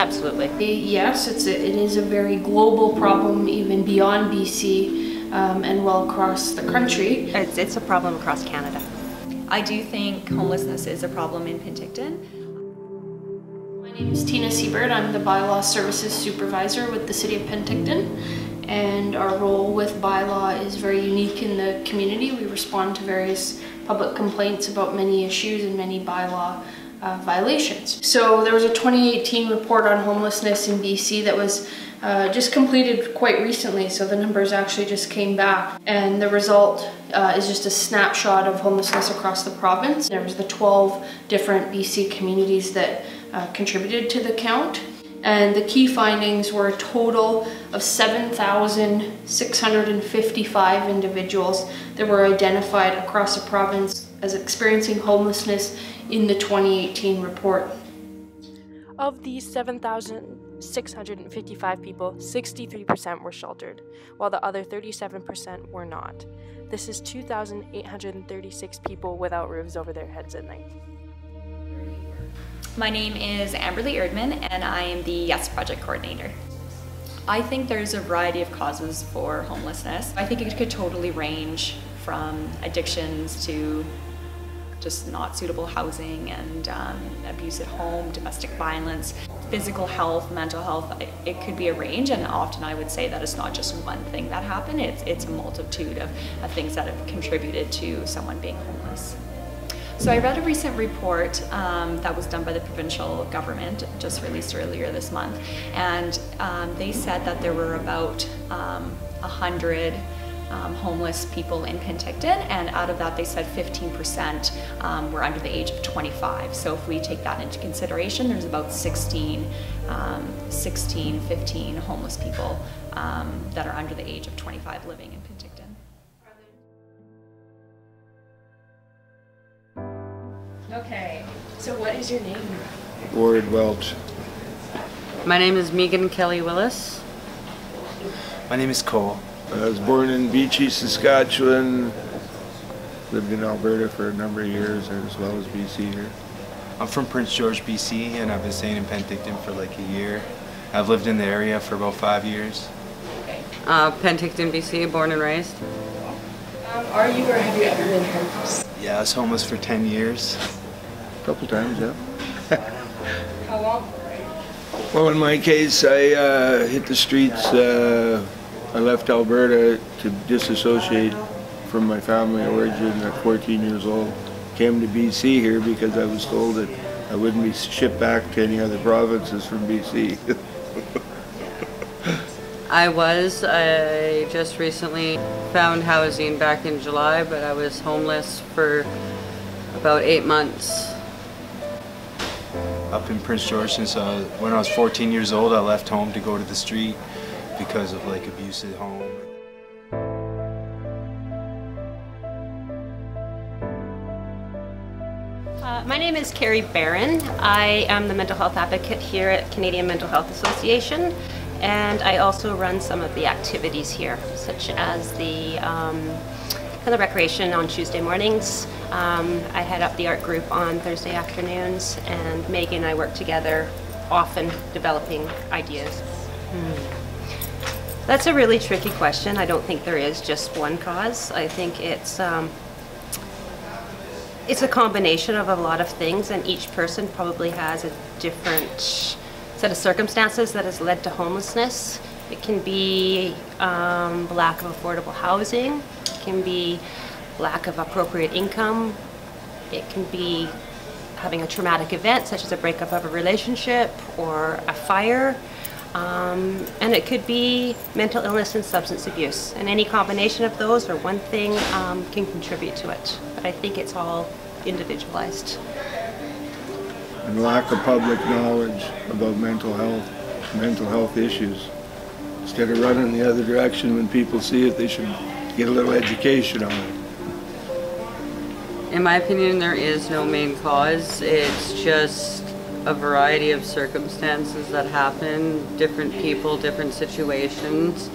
Absolutely. Yes, it is a very global problem, even beyond BC and well across the country. It's a problem across Canada. I do think homelessness is a problem in Penticton. My name is Tina Siebert. I'm the Bylaw Services Supervisor with the City of Penticton, and our role with bylaw is very unique in the community. We respond to various public complaints about many issues and many bylaw violations. So there was a 2018 report on homelessness in BC that was just completed quite recently, so the numbers actually just came back, and the result is just a snapshot of homelessness across the province. There was the 12 different BC communities that contributed to the count, and the key findings were a total of 7,655 individuals that were identified across the province as experiencing homelessness in the 2018 report. Of these 7,655 people, 63% were sheltered, while the other 37% were not. This is 2,836 people without roofs over their heads at night. My name is Amberly Erdman, and I am the Yes Project Coordinator. I think there's a variety of causes for homelessness. I think it could totally range from addictions to just not suitable housing and abuse at home, domestic violence, physical health, mental health. It could be a range, and often I would say that it's not just one thing that happened, it's a multitude of things that have contributed to someone being homeless. So I read a recent report that was done by the provincial government, just released earlier this month, and they said that there were about 100 homeless people in Penticton, and out of that they said 15% were under the age of 25. So if we take that into consideration, there's about 15 homeless people that are under the age of 25 living in Penticton. Okay, so what is your name? Ward Welch. My name is Megan Kelly Willis. My name is Cole. I was born in Beachy, Saskatchewan. Lived in Alberta for a number of years, as well as BC here. I'm from Prince George, BC, and I've been staying in Penticton for like a year. I've lived in the area for about 5 years. Penticton, BC, born and raised. Are you or have you ever been homeless? Yeah, I was homeless for 10 years. A couple times, yeah. How long? Well, in my case, I hit the streets. I left Alberta to disassociate from my family origin at 14 years old. Came to BC here because I was told that I wouldn't be shipped back to any other provinces from BC. I just recently found housing back in July, but I was homeless for about 8 months. Up in Prince George since when I was 14 years old, I left home to go to the street because of like abuse at home. My name is Carrie Barron. I am the mental health advocate here at Canadian Mental Health Association, and I also run some of the activities here, such as the recreation on Tuesday mornings. I head up the art group on Thursday afternoons, and Megan and I work together, often developing ideas. That's a really tricky question. I don't think there is just one cause. I think it's a combination of a lot of things, and each person probably has a different set of circumstances that has led to homelessness. It can be lack of affordable housing. It can be lack of appropriate income. It can be having a traumatic event, such as a breakup of a relationship or a fire. And it could be mental illness and substance abuse. And any combination of those or one thing can contribute to it. But I think it's all individualized. And lack of public knowledge about mental health issues. Instead of running the other direction when people see it, they should get a little education on it. In my opinion, there is no main cause. It's just a variety of circumstances that happen, different people, different situations.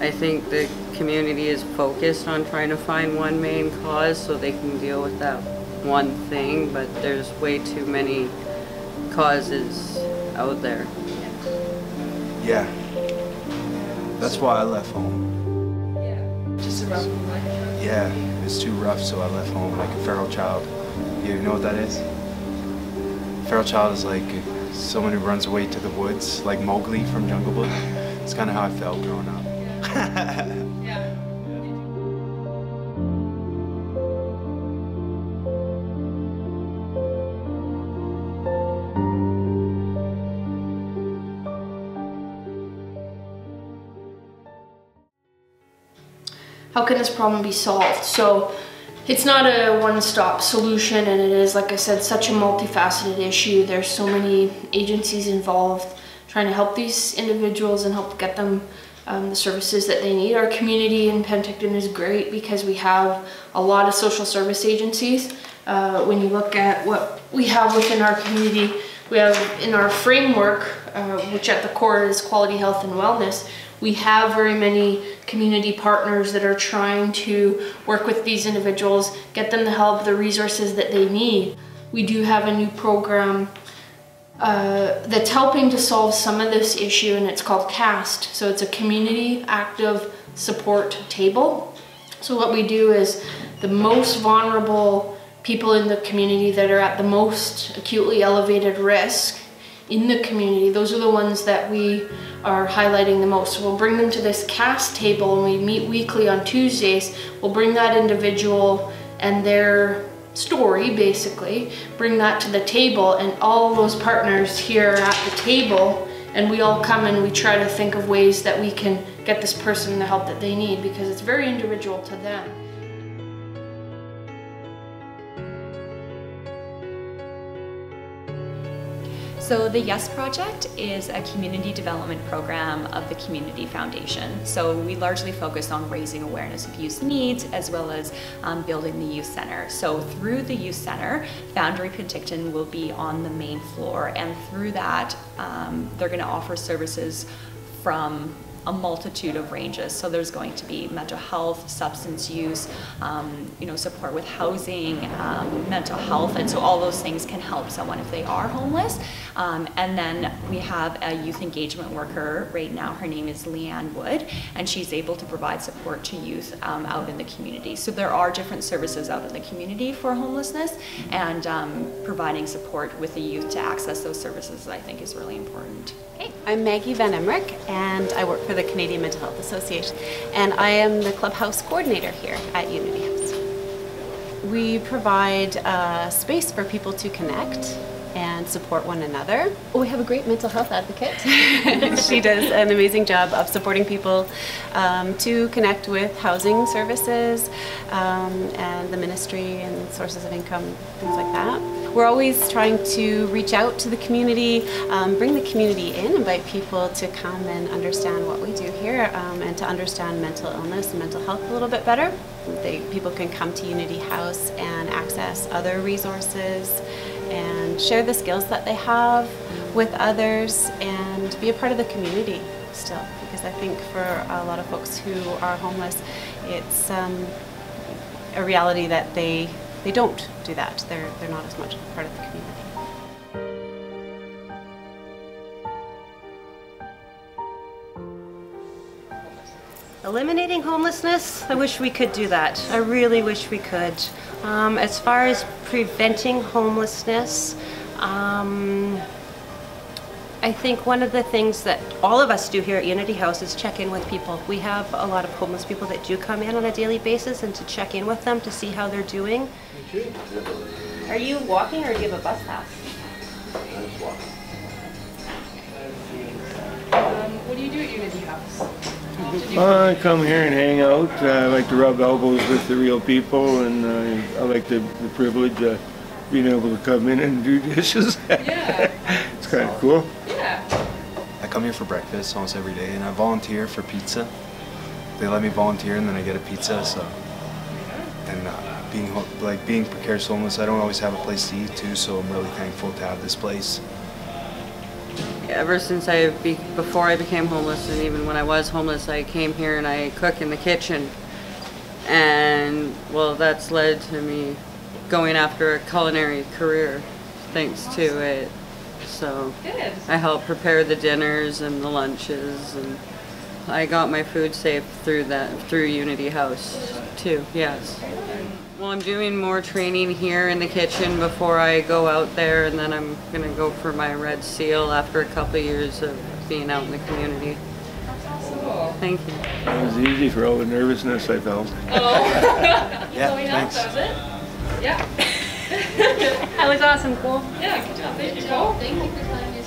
I think the community is focused on trying to find one main cause so they can deal with that one thing, but there's way too many causes out there. Yeah. That's why I left home. Just a rough life. Yeah, it's too rough, so I left home like a feral child. You know what that is? Feral child is like someone who runs away to the woods, like Mowgli from Jungle Book. It's kind of how I felt growing up. Yeah. How can this problem be solved? So it's not a one-stop solution, and it is, like I said, such a multifaceted issue. There's so many agencies involved trying to help these individuals and help get them the services that they need. Our community in Penticton is great because we have a lot of social service agencies. When you look at what we have within our community, we have in our framework, which at the core is quality health and wellness, we have very many community partners that are trying to work with these individuals, get them the help, the resources that they need. We do have a new program that's helping to solve some of this issue, and it's called CAST. So it's a community active support table. So what we do is the most vulnerable people in the community that are at the most acutely elevated risk in the community, those are the ones that we are highlighting the most. So we'll bring them to this CAST table, and we meet weekly on Tuesdays. We'll bring that individual and their story, basically, bring that to the table, and all those partners here at the table, and we all come and we try to think of ways that we can get this person the help that they need, because it's very individual to them. So the YES Project is a community development program of the Community Foundation. So we largely focus on raising awareness of youth needs as well as building the youth center. So through the youth center, Foundry Penticton will be on the main floor, and through that they're going to offer services from a multitude of ranges. So there's going to be mental health, substance use, support with housing, mental health, and so all those things can help someone if they are homeless. And then we have a youth engagement worker right now. Her name is Leanne Wood, and she's able to provide support to youth out in the community. So there are different services out in the community for homelessness, and providing support with the youth to access those services, I think, is really important. Hey, I'm Maggie Van Emmerich, and I work for the Canadian Mental Health Association, and I am the clubhouse coordinator here at Unity House. We provide a space for people to connect and support one another. We have a great mental health advocate. She does an amazing job of supporting people to connect with housing services and the ministry and sources of income, things like that. We're always trying to reach out to the community, bring the community in, invite people to come and understand what we do here and to understand mental illness and mental health a little bit better. People can come to Unity House and access other resources and share the skills that they have with others and be a part of the community still, because I think for a lot of folks who are homeless, it's a reality that they don't do that. They're not as much a part of the community. Eliminating homelessness, I wish we could do that. I really wish we could. As far as preventing homelessness, I think one of the things that all of us do here at Unity House is check in with people. We have a lot of homeless people that do come in on a daily basis, and to check in with them to see how they're doing. Are you walking, or do you have a bus pass? What do you do at Unity House? I come here and hang out. I like to rub elbows with the real people, and I like the privilege of being able to come in and do dishes. Yeah. It's kind of cool. Yeah. I come here for breakfast almost every day, and I volunteer for pizza. They let me volunteer, and then I get a pizza. So, and being precarious homeless, I don't always have a place to eat too. So I'm really thankful to have this place. Ever since before I became homeless, and even when I was homeless, I came here and I cook in the kitchen. And well, that's led to me going after a culinary career, thanks to it. So Good. I help prepare the dinners and the lunches, and I got my food safe through Unity House too. Yes. Well, I'm doing more training here in the kitchen before I go out there, and then I'm gonna go for my Red Seal after a couple of years of being out in the community. Thank you. It was easy for all the nervousness I felt. Yeah, thanks. Yeah. That was awesome, Cole. Yeah, good job. Thank you, Cole. Thank you for coming.